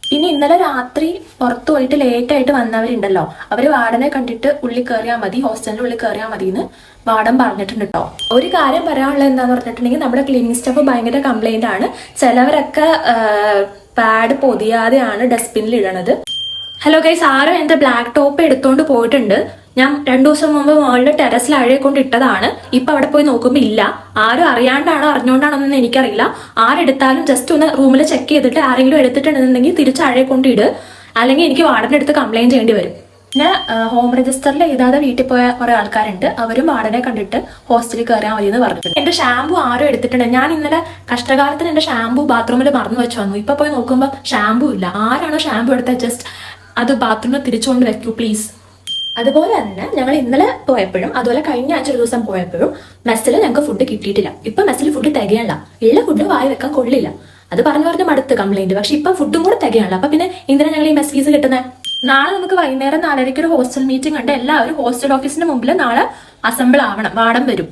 പിന്നെ ഇന്നലെ രാത്രി പുറത്തു പോയിട്ട് ലേറ്റ് ആയിട്ട് വന്നവരുണ്ടല്ലോ, അവര് വാർഡനെ കണ്ടിട്ട് ഉള്ളിൽ കയറിയാൽ മതി, ഹോസ്റ്റലിന്റെ ഉള്ളിൽ കയറിയാൽ മതി എന്ന് വാർഡൻ പറഞ്ഞിട്ടുണ്ട് കേട്ടോ. ഒരു കാര്യം പറയാനുള്ളത് എന്താന്ന് പറഞ്ഞിട്ടുണ്ടെങ്കിൽ നമ്മുടെ ക്ലീനിങ് സ്റ്റാഫ് ഭയങ്കര കംപ്ലൈന്റ് ആണ്. ചിലവരൊക്കെ പാഡ് പൊതിയാതെയാണ് ഡസ്റ്റ്ബിന്നിൽ ഇടണത്. ഹലോ ഗൈസ്, ആരോ എന്റെ ബ്ലാക്ക് ടോപ്പ് എടുത്തോണ്ട് പോയിട്ടുണ്ട്. ഞാൻ 2 ദിവസം മുമ്പ് മുകളിൽ ടെറസിൽ അഴയെ കൊണ്ട് ഇട്ടതാണ്. ഇപ്പൊ അവിടെ പോയി നോക്കുമ്പോ ഇല്ല. ആരും അറിയാണ്ടാണോ അറിഞ്ഞോണ്ടാണോ എന്ന് എനിക്കറിയില്ല. ആരെടുത്താലും ജസ്റ്റ് ഒന്ന് റൂമിൽ ചെക്ക് ചെയ്തിട്ട് ആരെങ്കിലും എടുത്തിട്ടുണ്ടെന്നുണ്ടെങ്കിൽ തിരിച്ച് അഴയെ കൊണ്ട് ഇട്, അല്ലെങ്കിൽ എനിക്ക് വാർഡന്റെ അടുത്ത് കംപ്ലൈന്റ് ചെയ്യേണ്ടി വരും. പിന്നെ ഹോം രജിസ്റ്ററിൽ എഴുതാതെ വീട്ടിൽ പോയ കുറെ ആൾക്കാരുണ്ട്. അവരും വാർഡനെ കണ്ടിട്ട് ഹോസ്റ്റലിൽ കയറിയാൽ മതി എന്ന് പറഞ്ഞിട്ടുണ്ട്. എന്റെ ഷാമ്പു ആരും എടുത്തിട്ടുണ്ട്. ഞാൻ ഇന്നലെ കഷ്ടകാലത്തിന് എന്റെ ഷാമ്പു ബാത്റൂമിൽ മറന്നു വെച്ച് വന്നു. ഇപ്പൊ പോയി നോക്കുമ്പോൾ ഷാമ്പു ഇല്ല. ആരാണോ ഷാമ്പു എടുത്താൽ ജസ്റ്റ് അത് ബാത്റൂമിൽ തിരിച്ചുകൊണ്ട് വെക്കൂ പ്ലീസ്. അതുപോലെ തന്നെ ഞങ്ങൾ ഇന്നലെ പോയപ്പോഴും അതുപോലെ കഴിഞ്ഞ ആഴ്ച ഒരു ദിവസം പോയപ്പോഴും മെസ്സിൽ ഞങ്ങൾക്ക് ഫുഡ് കിട്ടിയിട്ടില്ല. ഇപ്പൊ മെസ്സിൽ ഫുഡ് തികയല്ല. ഉള്ള ഫുഡ് വായി വെക്കാൻ കൊള്ളില്ല. അത് പറഞ്ഞു മടുത്ത് കംപ്ലൈന്റ്. പക്ഷെ ഇപ്പൊ ഫുഡും കൂടെ തികയല്ല. അപ്പൊ പിന്നെ എന്തിനാ ഞങ്ങൾ ഈ മെസ് ഫീസ് കിട്ടുന്നത്? നാളെ നമുക്ക് വൈകുന്നേരം 4:30 ഒരു ഹോസ്റ്റൽ മീറ്റിംഗ് ഉണ്ട്. എല്ലാവരും ഹോസ്റ്റൽ ഓഫീസിന്റെ മുമ്പിൽ നാളെ അസംബിൾ ആവണം. വാർഡൻ വരും.